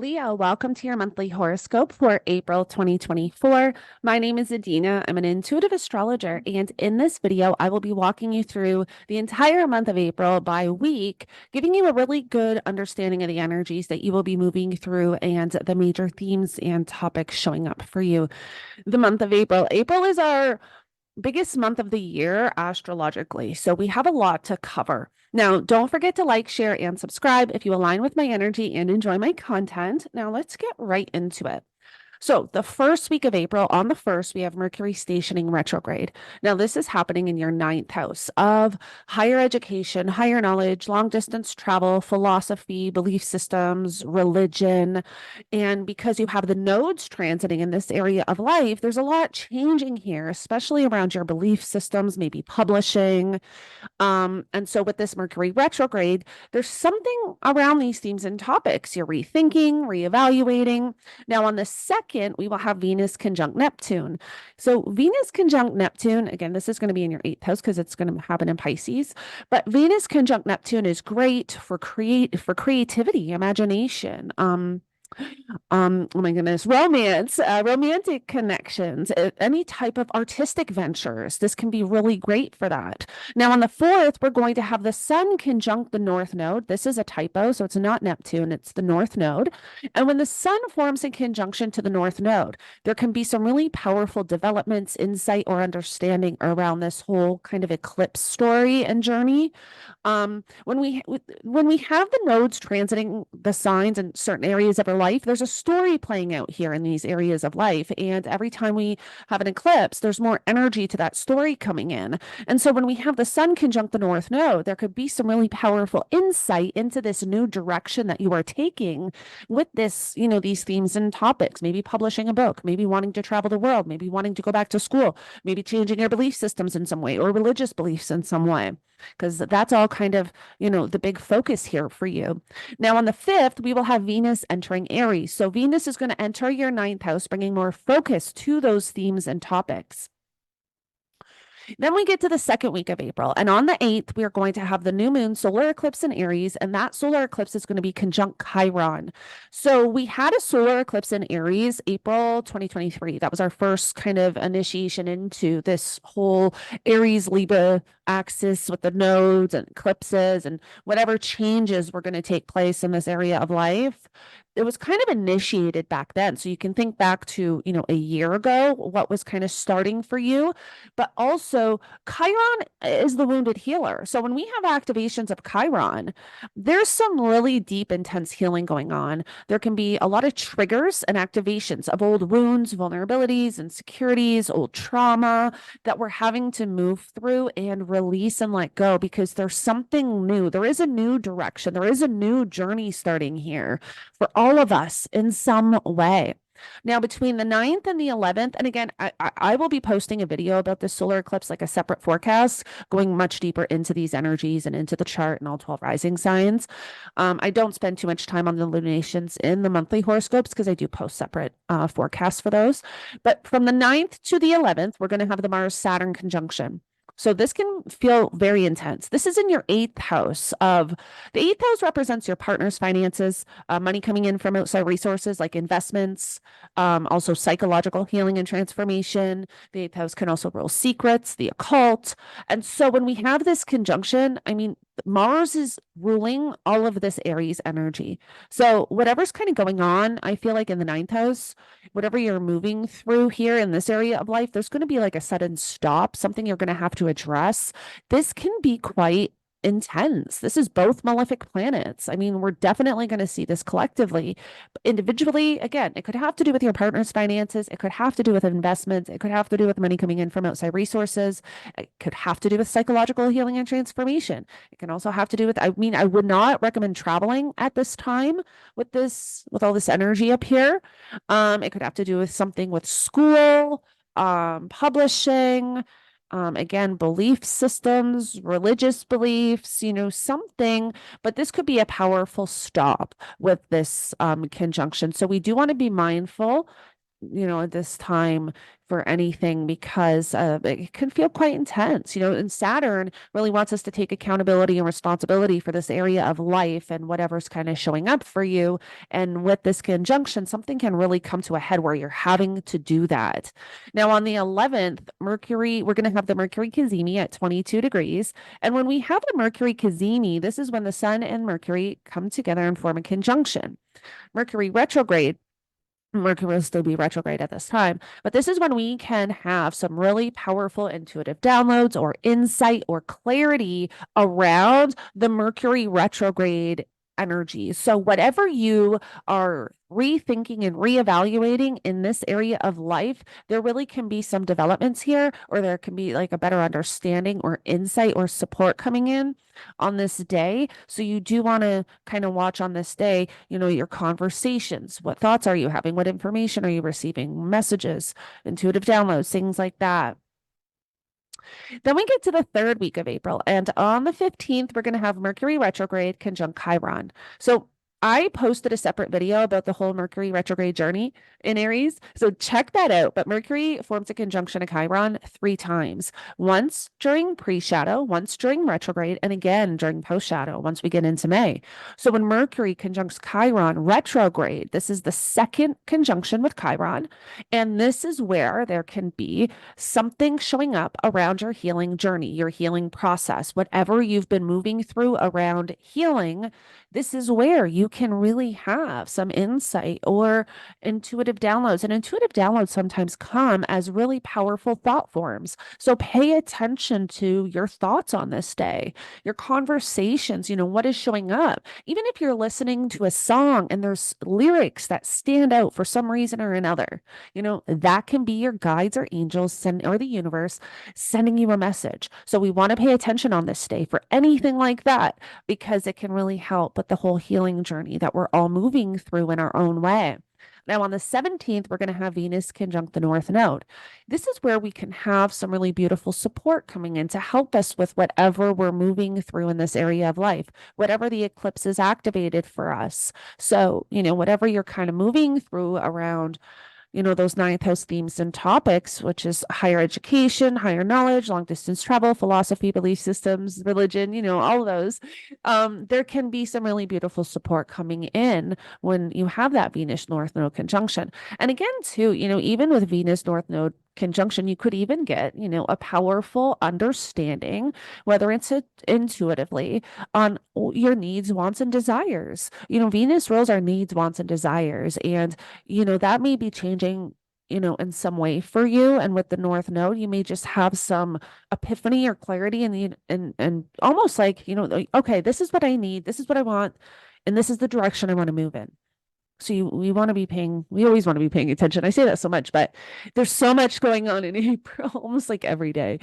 Leo, welcome to your monthly horoscope for April 2024. My name is Adina. I'm an intuitive astrologer, and in this video, I will be walking you through the entire month of April by week, giving you a really good understanding of the energies that you will be moving through and the major themes and topics showing up for you. The month of April. April is our biggest month of the year astrologically. So we have a lot to cover. Now, don't forget to like, share, and subscribe if you align with my energy and enjoy my content. Now, let's get right into it. So, the first week of April, on the 1st, we have Mercury stationing retrograde. Now, this is happening in your ninth house of higher education, higher knowledge, long distance travel, philosophy, belief systems, religion. And because you have the nodes transiting in this area of life, there's a lot changing here, especially around your belief systems, maybe publishing, and so with this Mercury retrograde, there's something around these themes and topics you're rethinking, reevaluating. Now, on the 2nd, we will have Venus conjunct Neptune. So, Venus conjunct Neptune, again, this is going to be in your 8th house because it's going to happen in Pisces. But Venus conjunct Neptune is great for creativity, imagination. Oh my goodness, romance, romantic connections, any type of artistic ventures. This can be really great for that. Now, on the 4th, we're going to have the Sun conjunct the North Node. This is a typo, so it's not Neptune, it's the North Node. And when the Sun forms in conjunction to the North Node, there can be some really powerful developments, insight, or understanding around this whole kind of eclipse story and journey. When we have the nodes transiting the signs in certain areas of our life, there's a story playing out here in these areas of life. And every time we have an eclipse, there's more energy to that story coming in. And so when we have the Sun conjunct the North Node, there could be some really powerful insight into this new direction that you are taking with this, these themes and topics, maybe publishing a book, maybe wanting to travel the world, maybe wanting to go back to school, maybe changing your belief systems in some way or religious beliefs in some way, because that's all kind of, the big focus here for you. Now, on the 5th, we will have Venus entering Aries. So Venus is going to enter your ninth house, bringing more focus to those themes and topics. Then we get to the 2nd week of April. And on the 8th, we are going to have the new moon solar eclipse in Aries. And that solar eclipse is going to be conjunct Chiron. So we had a solar eclipse in Aries, April 2023. That was our first kind of initiation into this whole Aries Libra axis with the nodes and eclipses and whatever changes were going to take place in this area of life. It was kind of initiated back then. So you can think back to, a year ago, what was kind of starting for you. But also, Chiron is the wounded healer. So when we have activations of Chiron, there's some really deep, intense healing going on. There can be a lot of triggers and activations of old wounds, vulnerabilities, insecurities, old trauma that we're having to move through and release and let go because there's something new. There is a new direction. There is a new journey starting here for all of us in some way. Now, between the 9th and the 11th, and again, I will be posting a video about this solar eclipse, like a separate forecast, going much deeper into these energies and into the chart and all 12 rising signs. I don't spend too much time on the lunations in the monthly horoscopes because I do post separate forecasts for those. But from the 9th to the 11th, we're going to have the Mars-Saturn conjunction. So this can feel very intense. This is in your 8th house of the 8th house represents your partner's finances, money coming in from outside resources like investments, also psychological healing and transformation. The 8th house can also rule secrets, the occult. And so when we have this conjunction, Mars is ruling all of this Aries energy. So whatever's kind of going on, I feel like in the 9th house, whatever you're moving through here in this area of life, there's going to be like a sudden stop, something you're going to have to address. This can be quite intense. This is both malefic planets. We're definitely going to see this collectively. But individually, again, it could have to do with your partner's finances. It could have to do with investments. It could have to do with money coming in from outside resources. It could have to do with psychological healing and transformation. It can also have to do with, I would not recommend traveling at this time with all this energy up here. It could have to do with something with school, publishing, again, belief systems, religious beliefs, something, but this could be a powerful stop with this conjunction. So we do want to be mindful at this time for anything because it can feel quite intense, and Saturn really wants us to take accountability and responsibility for this area of life and whatever's kind of showing up for you. And with this conjunction, something can really come to a head where you're having to do that. Now, on the 11th, Mercury, we're going to have the Mercury Cazimi at 22 degrees. And when we have the Mercury Cazimi, this is when the Sun and Mercury come together and form a conjunction. Mercury retrograde, Mercury will still be retrograde at this time, but this is when we can have some really powerful intuitive downloads or insight or clarity around the Mercury retrograde energy. So, whatever you are rethinking and reevaluating in this area of life, there really can be some developments here, or there can be like a better understanding or insight or support coming in on this day. So you do want to kind of watch on this day, your conversations. What thoughts are you having? What information are you receiving? Messages, intuitive downloads, things like that. Then we get to the third week of April, and on the 15th, we're going to have Mercury retrograde conjunct Chiron. So I posted a separate video about the whole Mercury retrograde journey in Aries. So check that out. But Mercury forms a conjunction to Chiron 3 times, once during pre-shadow, once during retrograde, and again during post-shadow once we get into May. So when Mercury conjuncts Chiron retrograde, this is the second conjunction with Chiron. And this is where there can be something showing up around your healing journey, your healing process, whatever you've been moving through around healing. This is where you can really have some insight or intuitive downloads. And intuitive downloads sometimes come as really powerful thought forms. So pay attention to your thoughts on this day, your conversations, what is showing up. Even if you're listening to a song and there's lyrics that stand out for some reason or another, that can be your guides or angels or the universe sending you a message. So we want to pay attention on this day for anything like that, because it can really help with the whole healing journey that we're all moving through in our own way. Now, on the 17th, we're going to have Venus conjunct the North Node. This is where we can have some really beautiful support coming in to help us with whatever we're moving through in this area of life, whatever the eclipse is activated for us. So, whatever you're kind of moving through around those ninth house themes and topics, which is higher education, higher knowledge, long distance travel, philosophy, belief systems, religion, all of those. There can be some really beautiful support coming in when you have that Venus North Node conjunction. And again, too, even with Venus North Node conjunction, you could even get, a powerful understanding, whether it's intuitively, on your needs, wants, and desires. Venus rules our needs, wants, and desires. And, that may be changing, in some way for you. And with the North Node, you may just have some epiphany or clarity and almost like, okay, this is what I need, this is what I want, and this is the direction I want to move in. So we always want to be paying attention. I say that so much, but there's so much going on in April, almost like every day.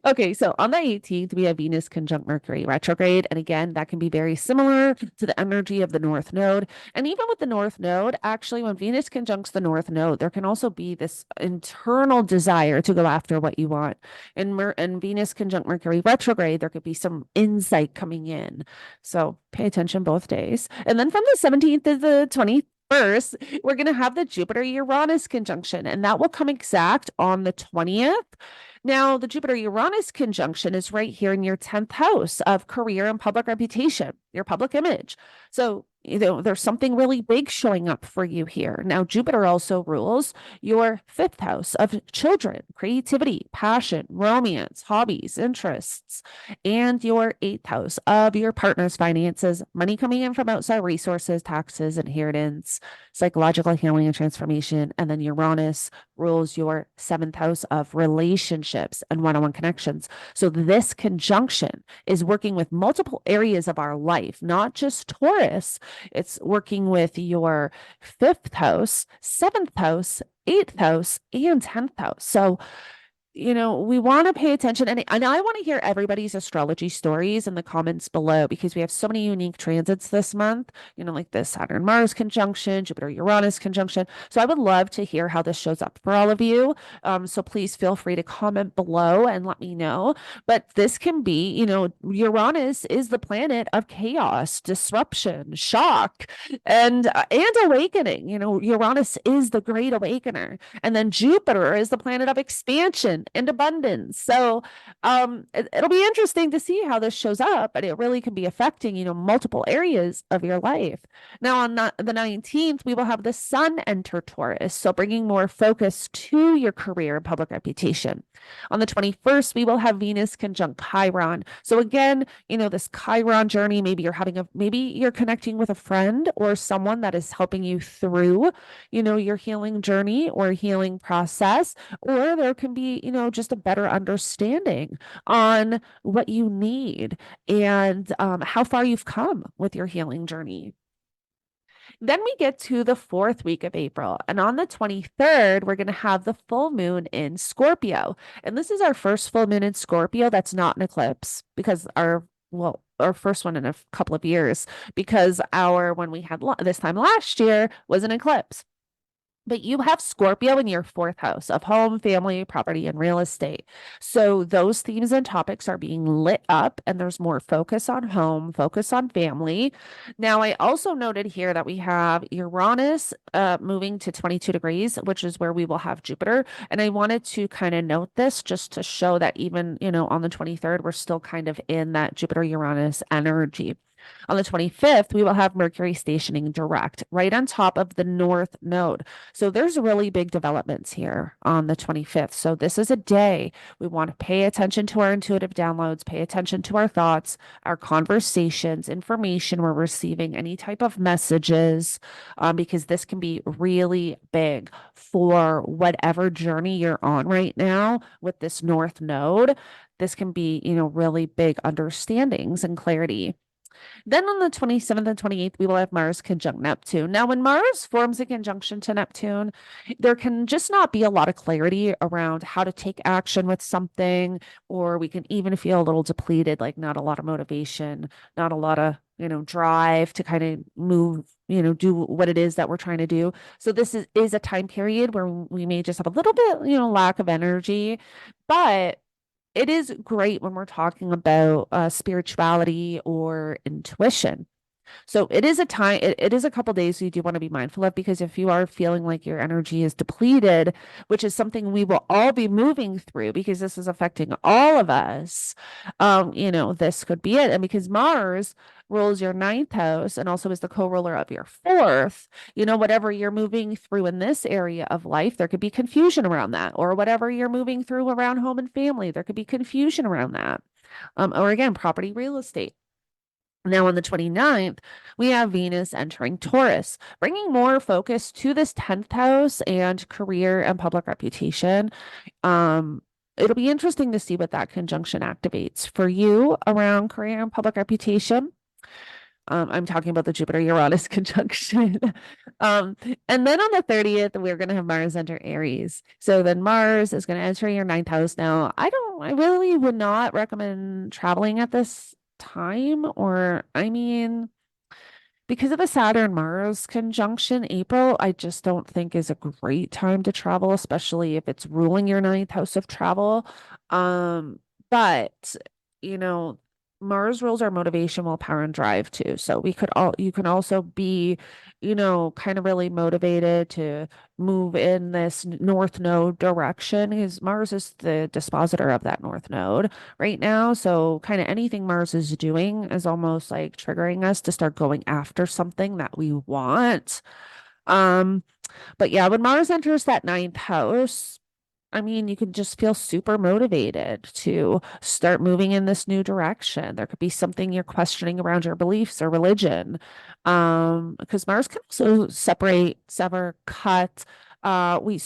Okay, so on the 18th, we have Venus conjunct Mercury retrograde. And again, that can be very similar to the energy of the North Node. And even with the North Node, actually, when Venus conjuncts the North Node, there can also be this internal desire to go after what you want. And Venus conjunct Mercury retrograde, there could be some insight coming in. So pay attention both days. And then from the 17th to the 21st, we're going to have the Jupiter-Uranus conjunction, and that will come exact on the 20th. Now, the Jupiter-Uranus conjunction is right here in your 10th house of career and public reputation, your public image. So, there's something really big showing up for you here. Now, Jupiter also rules your 5th house of children, creativity, passion, romance, hobbies, interests, and your 8th house of your partner's finances, money coming in from outside resources, taxes, inheritance, psychological healing and transformation. And then Uranus rules your 7th house of relationships and one-on-one connections. So this conjunction is working with multiple areas of our life, not just Taurus. It's working with your 5th house, 7th house, 8th house, and 10th house. So we want to pay attention, and I want to hear everybody's astrology stories in the comments below because we have so many unique transits this month, like the Saturn Mars conjunction, Jupiter Uranus conjunction. So I would love to hear how this shows up for all of you. So please feel free to comment below and let me know. But this can be, Uranus is the planet of chaos, disruption, shock, and awakening. Uranus is the great awakener. And then Jupiter is the planet of expansion and abundance. So it'll be interesting to see how this shows up, but it really can be affecting, multiple areas of your life. Now, on the 19th, we will have the sun enter Taurus. So bringing more focus to your career and public reputation. On the 21st, we will have Venus conjunct Chiron. So again, this Chiron journey, maybe you're connecting with a friend or someone that is helping you through, your healing journey or healing process, or there can be, just a better understanding on what you need and how far you've come with your healing journey. Then we get to the fourth week of April. And on the 23rd, we're going to have the full moon in Scorpio. And this is our first full moon in Scorpio that's not an eclipse because our first one in a couple of years, because when we had this time last year was an eclipse. But you have Scorpio in your fourth house of home, family, property, and real estate. So those themes and topics are being lit up, and there's more focus on home, focus on family. Now, I also noted here that we have Uranus moving to 22 degrees, which is where we will have Jupiter. And I wanted to kind of note this just to show that even, on the 23rd, we're still kind of in that Jupiter-Uranus energy. On the 25th, we will have Mercury stationing direct right on top of the North Node. So there's really big developments here on the 25th. So this is a day we want to pay attention to our intuitive downloads, pay attention to our thoughts, our conversations, information we're receiving, any type of messages, because this can be really big for whatever journey you're on right now with this North Node. This can be, really big understandings and clarity. Then on the 27th and 28th, we will have Mars conjunct Neptune. Now, when Mars forms a conjunction to Neptune, there can just not be a lot of clarity around how to take action with something, or we can even feel a little depleted, like not a lot of motivation, not a lot of, drive to kind of move, do what it is that we're trying to do. So this is a time period where we may just have a little bit, lack of energy, but it is great when we're talking about spirituality or intuition. So it is a time, it is a couple days you do want to be mindful of, because if you are feeling like your energy is depleted, which is something we will all be moving through because this is affecting all of us, this could be it. And because Mars rules your ninth house and also is the co-ruler of your fourth, whatever you're moving through in this area of life, there could be confusion around that, or whatever you're moving through around home and family, there could be confusion around that. Or again, property, real estate. Now, on the 29th, we have Venus entering Taurus, bringing more focus to this 10th house and career and public reputation. It'll be interesting to see what that conjunction activates for you around career and public reputation. I'm talking about the Jupiter-Uranus conjunction. And then on the 30th, we're going to have Mars enter Aries. So then Mars is going to enter your ninth house. Now, I really would not recommend traveling at this time, because of the Saturn Mars conjunction, April, I just don't think is a great time to travel, especially if it's ruling your ninth house of travel. But you know, Mars rules our motivation, willpower, and drive too. So you can also be, kind of really motivated to move in this North Node direction, because Mars is the dispositor of that North Node right now. So kind of anything Mars is doing is almost like triggering us to start going after something that we want. But yeah, when Mars enters that ninth house, you can just feel super motivated to start moving in this new direction. There could be something you're questioning around your beliefs or religion. Because Mars can also sever, cut. We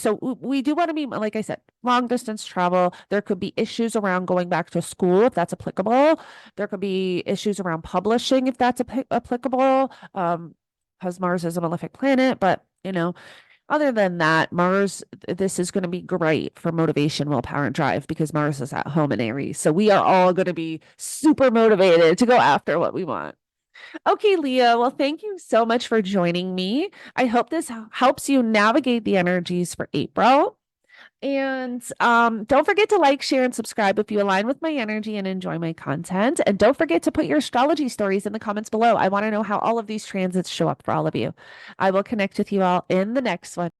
do want to be, like I said, long distance travel. There could be issues around going back to school if that's applicable. There could be issues around publishing if that's applicable. Because Mars is a malefic planet, but Other than that, Mars, this is going to be great for motivation, willpower, and drive because Mars is at home in Aries. So we are all going to be super motivated to go after what we want. Okay, Leah. Well, thank you so much for joining me. I hope this helps you navigate the energies for April. And don't forget to like, share, and subscribe if you align with my energy and enjoy my content. And don't forget to put your astrology stories in the comments below. I want to know how all of these transits show up for all of you. I will connect with you all in the next one.